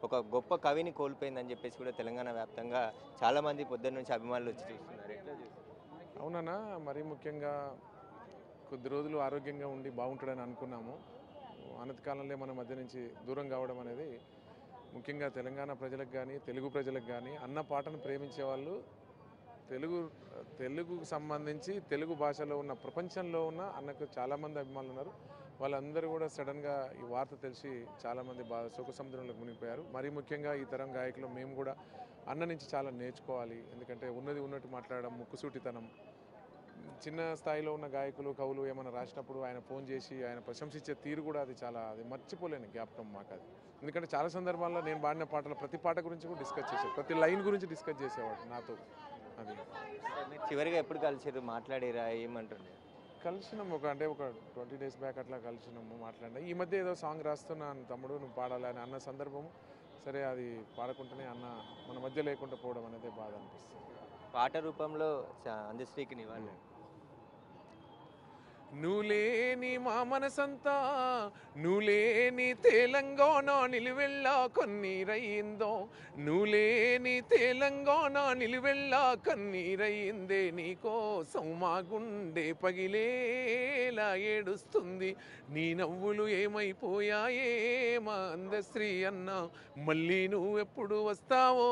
ఒక గొప్ప కవిని కోల్పోయిందని చెప్పేసి కూడా తెలంగాణ వ్యాప్తంగా చాలామంది పొద్దున్న నుంచి అభిమానులు వచ్చి చూస్తున్నారు. ఎట్లా చూస్తున్నారు? అవునన్నా, మరీ ముఖ్యంగా కొద్ది రోజులు ఆరోగ్యంగా ఉండి బాగుంటాడని అనుకున్నాము. అనతి కాలంలో మన మధ్య నుంచి దూరం కావడం అనేది ముఖ్యంగా తెలంగాణ ప్రజలకు కానీ తెలుగు ప్రజలకు కానీ అన్న పాటను ప్రేమించే వాళ్ళు తెలుగుకు సంబంధించి తెలుగు భాషలో ఉన్న ప్రపంచంలో ఉన్న అన్నకు చాలామంది అభిమానులు ఉన్నారు. వాళ్ళందరూ కూడా సడన్గా ఈ వార్త తెలిసి చాలామంది బాగా శోక సముద్రంలో మునిగిపోయారు. మరీ ముఖ్యంగా ఈ తరం గాయకులు మేము కూడా అన్న నుంచి చాలా నేర్చుకోవాలి. ఎందుకంటే ఉన్నది ఉన్నట్టు మాట్లాడడం, ముక్కుసూటితనం. చిన్న స్థాయిలో ఉన్న గాయకులు కవులు ఏమైనా రాసినప్పుడు ఆయన ఫోన్ చేసి ఆయన ప్రశంసించే తీరు కూడా అది మర్చిపోలేని జ్ఞాపకం మాకు అది. ఎందుకంటే చాలా సందర్భాల్లో నేను పాడిన పాటలు ప్రతి పాట గురించి కూడా డిస్కస్ చేసేవాడు, ప్రతి లైన్ గురించి డిస్కస్ చేసేవాడు నాతో. అది మీరు చివరిగా ఎప్పుడు కలిసారు, మాట్లాడారా, ఏమంటుండే? కలిసినాము ఒక 20 days బ్యాక్ అట్లా కలిసినాము, మాట్లాడినా. ఈ మధ్య ఏదో సాంగ్ రాస్తున్నాను తమ్ముడు నువ్వు పాడాలని అన్న సందర్భము. సరే అది పాడకుండానే అన్న మన మధ్య లేకుండా పోవడం అనేది బాధ అనిపిస్తుంది. పాట రూపంలో అందశ్రీకి నివాళి. నువ్వులేని మా మనసంతా నువ్వులేని తెలంగాణ నిలువెళ్ళ కన్నీరయ్యిందో, నువ్వులేని తెలంగాణ నిలువెళ్ళ కన్నీరయ్యిందే, నీకోసం మా గుండె పగిలేలా ఏడుస్తుంది, నీ నవ్వులు ఏమైపోయాయే మా అందశ్రీ అన్న, మళ్ళీ నువ్వెప్పుడు వస్తావో,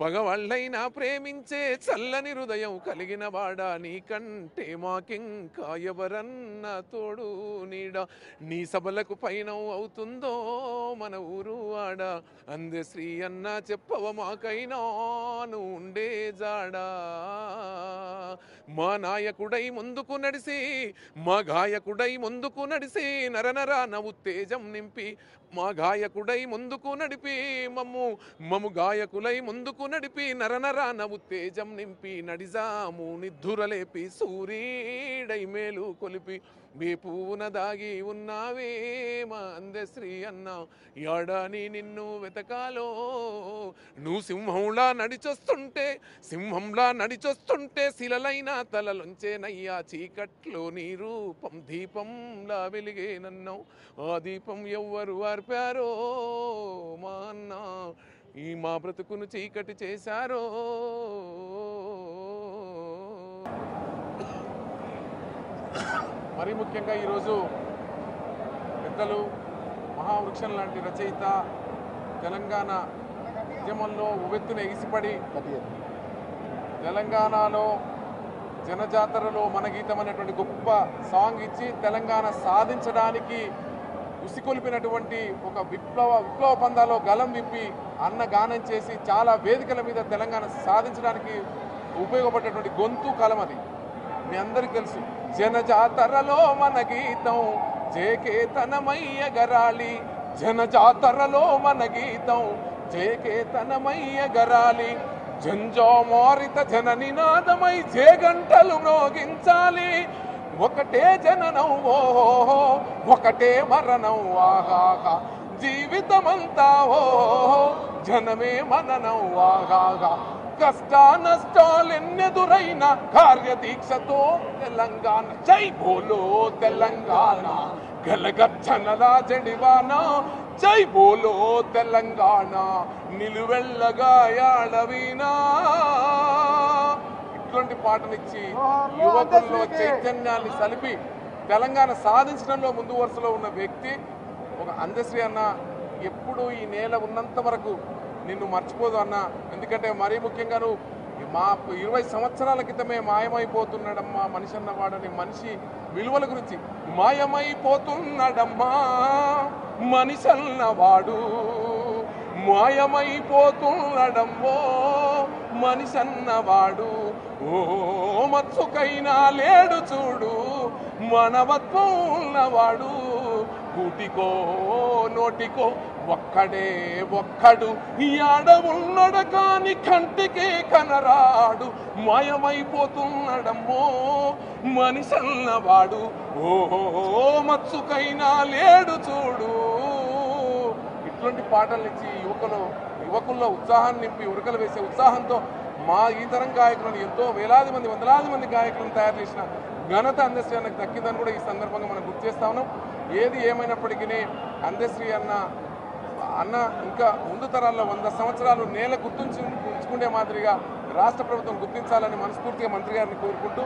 పగవాళ్ళైనా ప్రేమించే చల్లని హృదయం కలిగిన వాడా, నీకంటే మాకింకా ఎవరన్న తోడు నీడ, నీ సభలకు పైన అవుతుందో మన ఊరు వాడ, అందశ్రీ అన్న చెప్పవ మాకైనా నువ్వు ఉండే జాడా, మా నాయకుడై ముందుకు నడిసి మా గాయకుడై ముందుకు నడిసి నరనరాన ఉత్తేజం నింపి, మా గాయకుడై ముందుకు నడిపి మమ్ము గాయకులై ముందుకు నడిపి నరనరాన ఉత్తేజం నింపి, నడిజాము నిద్ధురలేపి సూర్యుడై మేలు కొలిపి, వేపున దాగి ఉన్నావే మా అందశ్రీ అన్న, యాడాని నిన్ను వెతకాలో, నువ్వు సింహంలా నడిచొస్తుంటే శిలలైన తలలుంచేనయ్యా, చీకట్లో నీ రూపం దీపంలా వెలిగేనన్నో, ఆ దీపం ఎవ్వరు ఆర్పారో మా అన్న, ఈ మా బ్రతుకును చీకటి చేశారో. మరీ ముఖ్యంగా ఈరోజు పెద్దలు మహావృక్షం లాంటి రచయిత తెలంగాణ ఉద్యమంలో ఉవ్వెత్తున ఎగిసిపడి తెలంగాణలో జనజాతరలో మన గీతం అనేటువంటి గొప్ప సాంగ్ ఇచ్చి తెలంగాణ సాధించడానికి ఉసికొలిపినటువంటి ఒక విప్లవ పందాలో గలం విప్పి అన్న గానం చేసి చాలా వేదికల మీద తెలంగాణ సాధించడానికి ఉపయోగపడేటువంటి గొంతు కలం అది మీ అందరికీ తెలుసు. జనజాతరలో మన గీతం జేకేతనమయ్య గరాలి, జనజాతరలో మన గీతం జేకేతనమయ్య గరాలి, జంజామారిత జన నినాదమై జేగంటలు మ్రోగించాలి, ఒకటే జననం ఓహో ఒకటే మరణం ఆగాగా, జీవితమంతా ఓహో జనమే మననం ఆగాగా, కష్ట నష్టాలెన్నెదురైన కార్యదీక్షతో తెలంగాణ జై బోలో తెలంగాణ, గలగర్జనల జడివాన జై బోలో తెలంగాణ, నిలువెల్లగా యాడవీనా. ఇట్లాంటి పాటనిచ్చి యువకుల్లో చైతన్యాన్ని సలిపి తెలంగాణ సాధించడంలో ముందు వరుసలో ఉన్న వ్యక్తి ఒక అందశ్రీ అన్న. ఎప్పుడు ఈ నేల ఉన్నంత వరకు నిన్ను మర్చిపోదు అన్న. ఎందుకంటే మరీ ముఖ్యంగా నువ్వు మా 20 సంవత్సరాల క్రితమే మాయమైపోతున్నాడమ్మా మనిషి అన్నవాడని మనిషి విలువల గురించి, మాయమైపోతున్నాడమ్మా మనిషి అన్నవాడు, మాయమైపోతున్నాడమ్మో మనిషి అన్నవాడు, ఓ మత్సుకైనా లేడు చూడు మనవత్వం ఉన్నవాడు, కూటికో నోటికో ఒక్కడు యాడవున్నడు కాని కంటికి కనరాడు, మాయమైపోతున్నాడమ్మో మనిషన్నవాడు, ఓహో మత్సుకైనా లేడు చూడు. ఇట్లాంటి పాటలు ఇచ్చి యువకుల్లో ఉత్సాహాన్ని నింపి ఉరకలు వేసే ఉత్సాహంతో మా ఈ తరం గాయకులను ఎంతో వేలాది మంది వందలాది మంది గాయకులను తయారు చేసిన ఘనత అందశ్రీ అన్నకు దక్కిందని కూడా ఈ సందర్భంగా మనం గుర్తు చేస్తా ఉన్నాం. ఏది ఏమైనప్పటికీ అందశ్రీ అన్న ఇంకా ముందు తరాల్లో 100 సంవత్సరాలు నేల గుర్తుంచుకునే మాదిరిగా రాష్ట్ర ప్రభుత్వం గుర్తించాలని మనస్ఫూర్తిగా మంత్రి గారిని కోరుకుంటూ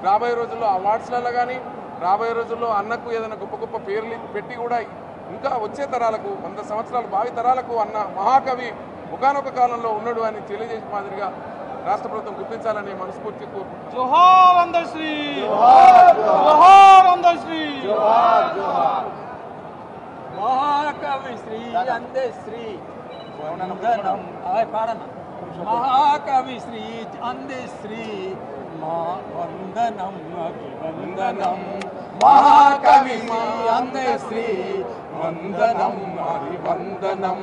రాబోయే రోజుల్లో అవార్డ్స్లలో కానీ రాబోయే రోజుల్లో అన్నకు ఏదైనా గొప్ప గొప్ప పేర్లు పెట్టి కూడా ఇంకా వచ్చే తరాలకు 100 సంవత్సరాలు భావి తరాలకు అన్న మహాకవి ఒకానొక కాలంలో ఉన్నాడు అని తెలియజేసే మాదిరిగా రాష్ట్ర ప్రభుత్వం గుర్తించాలని మనస్ఫూర్తిగా కోరుకుంటున్నాను. జోహార్ అందశ్రీ, జోహార్ అందశ్రీ, మహాకవి శ్రీ అందశ్రీ వందనం. పాడన మహాకవి శ్రీ అందశ్రీ వందనం అభివందనం. మహాకవి శ్రీ అందశ్రీ వందనం అభివందనం.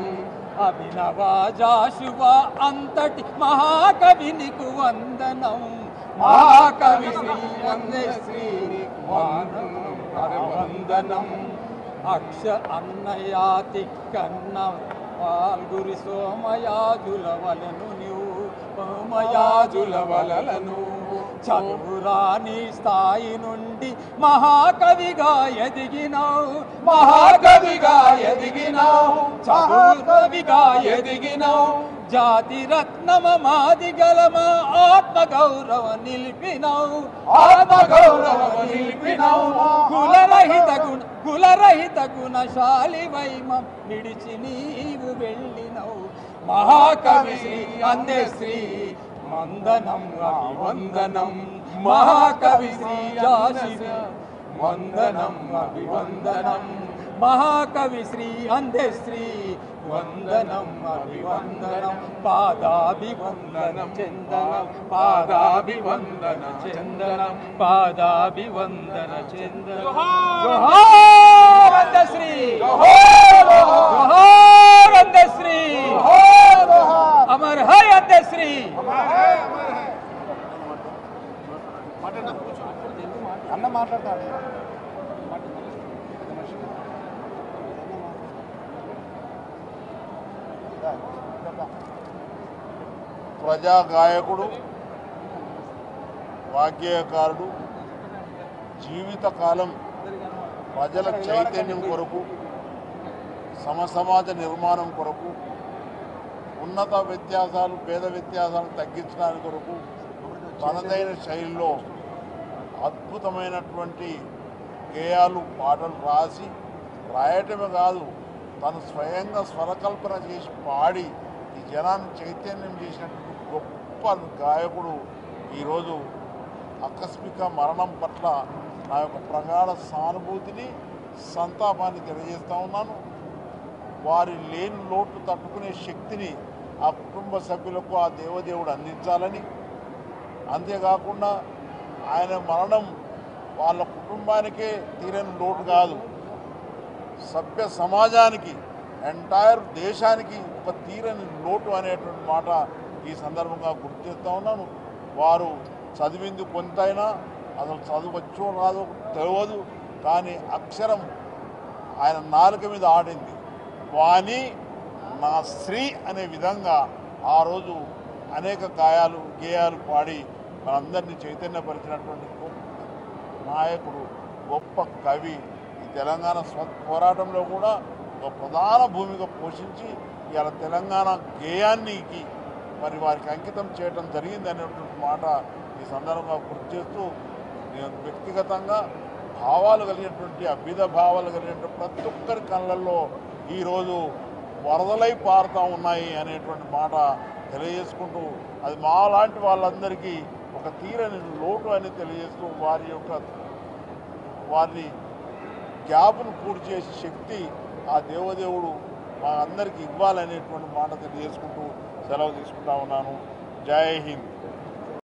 అభినవాజాశుభ అంతటి మహాకవినికు వందనం. మహాకవి శ్రీ అందశ్రీ వందనం. అక్ష అన్నయాతి కన్న పాల్గురి సోమయాజుల వలను నీవు సోమయాజుల వలలను చదువురాని స్థాయి నుండి మహాకవిగా ఎదిగినావు. మహాకవిగా ఎదిగినావు, చదువుకవిగా ఎదిగినావు. జాతి రత్నమ మాది గలమా ఆత్మగౌరవ నిలిపినావు. ఆత్మగౌరవ నిలిపినావు. కులరహిత గుణశాలి వైమం విడిచి నీవు వెళ్ళినవు. మహాకవి శ్రీ అందశ్రీ వందనం అభివందనం. మహాకవి శ్రీ వందనం అభివందనం. మహాకవి శ్రీ అందశ్రీ వందనం అభివందనం. పాదాభివందనం చందనం, పాదాభివందన చందనం, పాదాభివందన చందనం. జోహార్ అందశ్రీ, జోహార్ అందశ్రీ, అమర్ హై అందశ్రీ. అన్న మాట్లాడతాడు. ప్రజా గాయకుడు, వాగ్గేయకారుడు, జీవితకాలం ప్రజల చైతన్యం కొరకు, సమసమాజ నిర్మాణం కొరకు, ఉన్నత వ్యత్యాసాలు పేద వ్యత్యాసాలను తగ్గించడానికి కొరకు తనదైన శైలిలో అద్భుతమైనటువంటి గేయాలు పాటలు రాయటమే కాదు, తను స్వయంగా స్వరకల్పన చేసి పాడి ఈ జనాన్ని చైతన్యం చేసినటువంటి గొప్ప గాయకుడు ఈరోజు ఆకస్మిక మరణం పట్ల నా యొక్క ప్రగాఢ సానుభూతిని, సంతాపాన్ని తెలియజేస్తూ ఉన్నాను. వారి లేని లోటు తట్టుకునే శక్తిని ఆ కుటుంబ సభ్యులకు ఆ దేవదేవుడు అందించాలని, అంతేకాకుండా ఆయన మరణం వాళ్ళ కుటుంబానికే తీరని లోటు కాదు, సభ్య సమాజానికి ఎంటైర్ దేశానికి ఒక తీరని లోటు అనేటువంటి మాట ఈ సందర్భంగా గుర్తు చేస్తూ ఉన్నాను. వారు చదివింది కొంతైనా, అసలు చదువుకొచ్చో రాదో తెలియదు, కానీ అక్షరం ఆయన నాలుక మీద ఆడింది. వాణి నా శ్రీ అనే విధంగా ఆ రోజు అనేక గేయాలు పాడి మనందరినీ చైతన్యపరిచినటువంటి గొప్ప నాయకుడు, గొప్ప కవి. ఈ తెలంగాణ పోరాటంలో కూడా ఒక ప్రధాన భూమిక పోషించి ఇవాళ తెలంగాణ గేయానికి మరి వారికి అంకితం చేయడం జరిగింది అనేటువంటి మాట ఈ సందర్భంగా గుర్తు చేస్తూ, నేను వ్యక్తిగతంగా భావాలు కలిగినటువంటి అభ్యుద భావాలు కలిగినటువంటి ప్రతి ఒక్కరి కళ్ళల్లో ఈరోజు వరదలై పారుతూ ఉన్నాయి అనేటువంటి మాట తెలియజేసుకుంటూ, అది మాలాంటి వాళ్ళందరికీ ఒక తీరని లోటు అని తెలియజేస్తూ వారి గ్యాప్ను పూర్తి చేసే శక్తి ఆ దేవదేవుడు మా అందరికీ ఇవ్వాలనేటువంటి మాట తెలియజేసుకుంటూ సెలవు తీసుకుంటా ఉన్నాను. జై హింద్.